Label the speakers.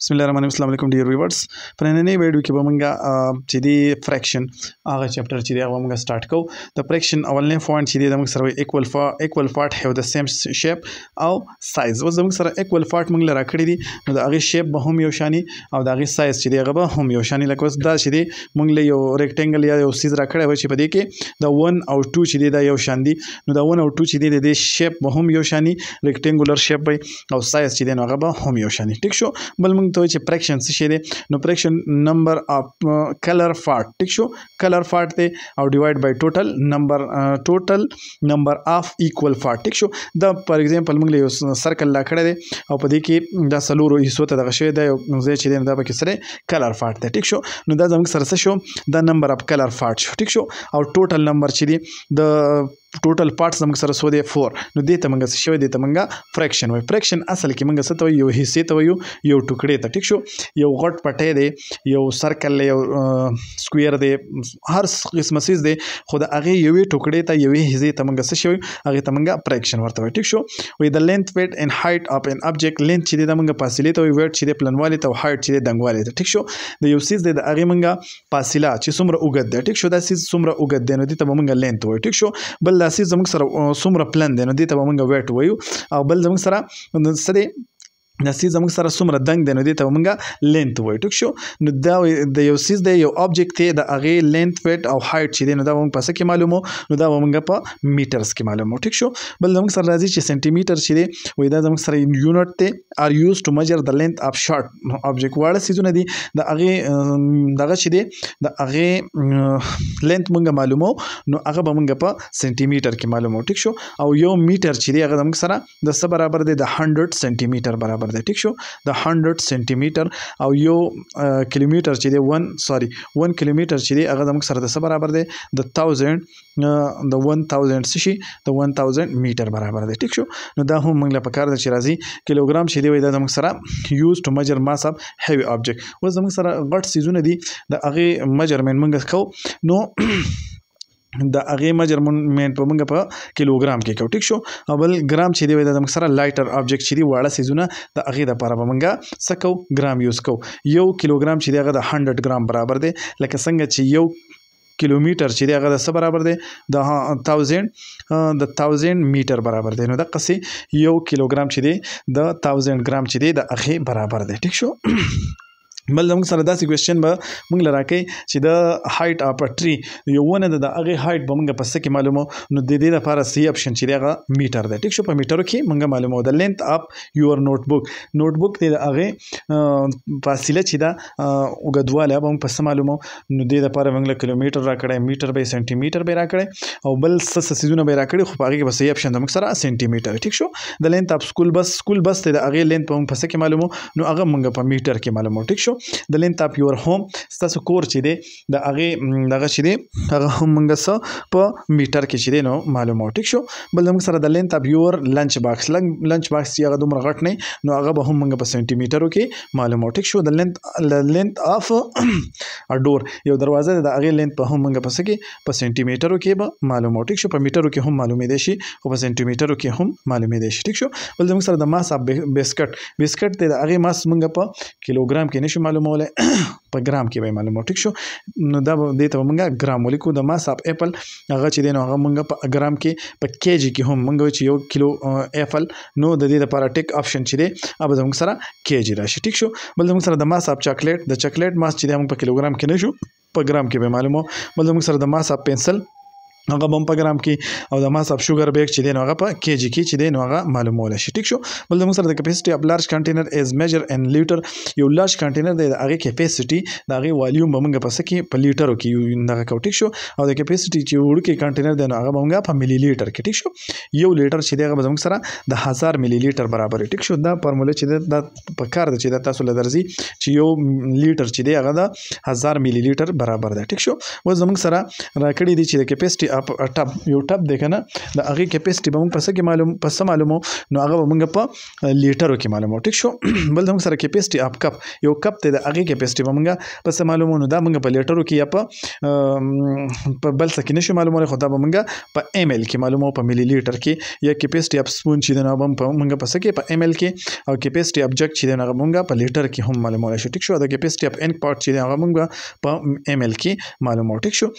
Speaker 1: بسم الله الرحمن الرحیم. السلام علیکم ډیر ویورز. په نننۍ ویډیو کې به موږ چې د فریکشن هغه چپټر چې دی هغه موږ سٹارټ کوو. د فریکشن اولنی پوینټ چې دی د موږ سره ایکوال پارت هاف د سیم شیپ او سایز. اوس د موږ سره ایکوال پارت موږ لرا کړی دي نو د هغه شیپ به هم یو شانی او د هغه سایز چې دی هغه به هم یو شانی. لکه اوس دا چې دی موږ له یو ریکټنګل یا یو سیز را کړی و چې په دې کې د 1 او 2 چې دی دا یو شان دي نو د 1 او 2 چې دی د شیپ به هم یو شانی ریکټنګولر شیپ وي او سایز چې دی نو هغه به هم یو شانی. ټیک شو. بل موږ ته چې فریکشن څه شی دی نو فریکشن نمبر اف کلر پارت. ټیک شو. کلر پارت دی او ډیوایډ بای ټوټل نمبر اف ایکوال پارت. ټیک شو. دا فار ایگزامپل موږ له یو سرکل لا کړی دی او په دې کې دا څلورو حصو ته دغه شی دی یو ځای چې دی دا به کې سره کلر پارت دی. ټیک شو. نو دا زموږ سره څه شو دا نمبر اف کلر پارت شو. ټیک شو. او ټوټل نمبر چې دی د ټوټل پارټس زموږ سره سو دی 4 نو دې ته موږ څه شوی دی ته موږ فریکشن وایو. فریکشن اصل کې موږ څه ته وایو یو حصې ته وایو یو ټوکړې ته. ټیک شو. یو غټ پټی دی یو سرکل یو سکویر دی هر قسمه سیز دی خو د هغې یوې ټوکړې ته یوې حصې ته موږ څه شوی هغې ته موږ فریکشن ورته وایو. ټیک شو. وایي د لینث ویډ اینډ هایټ اف ان ابجیکټ. لینث چې دی دا موږ فاصلې ته وایو، ویډ چې دی پلنوالي ته او هایټ چې دی دنګوالي ته. ټیک شو. د یو سیز دی د هغې موږ فاصله چې څومره اوږد دی. ټیک شو. دا سیز څومره اوږد دی نو دې ته به موږ لینث وایو. ټیک شو. بل دا سیز زموږ سره څومره پلن دی نو دې ته به موږ ویټ وایو او بل زموږ سره څه دی دا سیز زموږ سره څومره دنګ دی نو دې ته به موږ لینث وایو. ټیک شو. نو دا د یو سیز دی یو آبجیکټ دی د هغې لینث ویټ او هایټ چې دی نو دا به موږ په څه کې معلومو نو دا به موږ په میټرز کې معلومو. ټیک شو. بل زموږ سره راځي چې سنټي میټر چې دی وایي دا زموږ سره یونټ دی آر یوز ټو میجر د لینث اف شارټ آبجیکټ. واړه سیزونه دي د هغې دغه چې دی د هغې لینث موږ معلومو نو هغه به موږ په سنټي میټر کې معلومو. ټیک شو. او یو میټر چې دی هغه زموږ سره د څه برابر دی د 100 سنټي میټر برابر دی. ټیک شو. د 100 سنټي میټر او یو کیلومیټر چې دی 1 کیلومیټر چې دی هغه زموږ سره د څه برابر دی د 1000 څه شي د 1000 میټر برابر دی. ټیک شو. نو دا هم موږ له پکار ده چې راځي کیلوګرام چې دی وایي دا زموږ سره یوز ټو میجر ماس اف هیوي آبجیکټ. اوس زموږ سره غټ سیزونه دي د هغې میجرمنټ موږ کوو نو د هغې میجرمنټ په موږ په کیلوګرام کې کوو. ټیک شو. او بل ګرام چې دی وایي دا زموږ سره لایټر آبجیکټ چې دي واړه سیزونه د هغې دپاره به موږ څه کوو ګرام یوز کوو. یو کیلوګرام چې دی هغه د 100 ګرام برابر دی لکه څنګه چې یو کیلومیټر چې دی هغه د څه برابر دی د 1000 میټر برابر دی. نو دقسې یو کیلوګرام چې دی د 1000 ګرام چې دی د هغې برابر دی. ټیک شو. بل زموږ سره داسې کوېسچن به موږ له راکوي چې د هایټ اف ا ټري یو ونه ده د هغې هایټ به موږ په څه کې معلومو نو د دې لپاره صحیح اپشن چې دی هغه میټر دی. ټیک شو. په میټرو کې موږ معلومو. د لینث اف یور نوټ بک دی د هغې فاصله چې ده اوږدوالی به موږ په څه معلومو نو دې لپاره موږ له کیلومیټر را کړی میټر به یې سنټي میټر به یې را کړی او بل څه سیزونه به یې را کړي خو په هغې کې به صحیح اپشن د موږ سره سنټي میټر. ټیک شو. د لینث اف سکول بس دی د هغې لینث به موږ په څه کې معلومو نو هغه موږ په میټر کې معلومو. ټیک شو. د لینث اف یور هوم ستاسو کور چې دی د هغې دغه چې دی هغه هم موږ څه په میټر کې چې دی نو معلومو. ټیک شو. بل زموږ سره د لینث اف یور لنچ باکس چې هغه دومره غټ نه نو هغه به هم موږ په سنټي میټرو کې معلومو. ټیک شو. د لینث اف ا ډور یو دروازه د هغې لینث به هم موږ په څه کې په سنټي میټرو کې به معلومو. ټیک شو. په میټرو کې هم معلومېدی شي خو په سنټي میټرو کې هم معلومېدی شي. ټیک شو. بل زموږ سره د ماس اف بسکټ دی د هغې ماس موږ په کیلوګرام کې نشو معلومولی په ګرام کې به معلومو. ټیک شو. نو دا دې ته به موږ ګرام ولیکو. د ماس اف اپل هغه چې دی نو هغه موږ په ګرام کې په کیجي کې هم موږ وایو چې یو کیلو اپل نو د دې لپاره ټیک آپشن چې دی هغه زموږ سره کیجي راشي. ټیک شو. بل زموږ سره د ماس اف چاکلیټ د چاکلیټ ماس چې دی موږ په کیلوګرام کې نشو په ګرام کې به معلومو. بل زموږ سره د ماس اف پنسل هغه به هم په ګرام کې او د ماس اف شوګر بیگ چې دی نو هغه په کیجي کې چې دی نو هغه معلومولی شي. ټیک شو. بل زموږ سره د کیپیسټي اف لارج کنټینر از میجر ان لیټر. یو لارج کنټینر دی د هغې کیپیسټي د هغې والیوم به موږ په څه کې په لیټرو کې دغه کوو. ټیک شو. او د کیپیسټي چې وړوکی کنټینر دی نو هغه به موږ په ملي لیټر کې. ټیک شو. یو لیټر چې دی هغه به زموږ سره د 1000 ملي لیټر برابر وي. ټیک شو. دا فارموله چې ده دا پکار ده چې دا تاسو له درځي چې یو لیټر چې دی هغه د 1000 ملي لیټر برابر دی. ټیک شو. اوس زموږ سره راکړي دي چې د کیپیسټي اپ ټب یو ټب دی کنه د هغه کیپاسټي به موږ پس معلومو نو هغه موږ په لیټرو کې معلومو ټیک شو بل موږ سره کیپاسټي اپ کپ یو کپ ته د هغه کیپاسټي به موږ پس معلومو نو دا موږ په لیټرو کې یا په بل څه کې نشو معلومول خو دا به موږ په ایم ال کې معلومو په ملي لیټر کې یا کیپاسټي اپ سپون چې د نو په موږ په سکه په ایم ال کې او کیپاسټي ابجیکټ چې د نو موږ په لیټر کې هم معلومول شو ټیک شو د کیپاسټي اپ ان پارت چې د موږ په ایم ال کې معلومو ټیک شو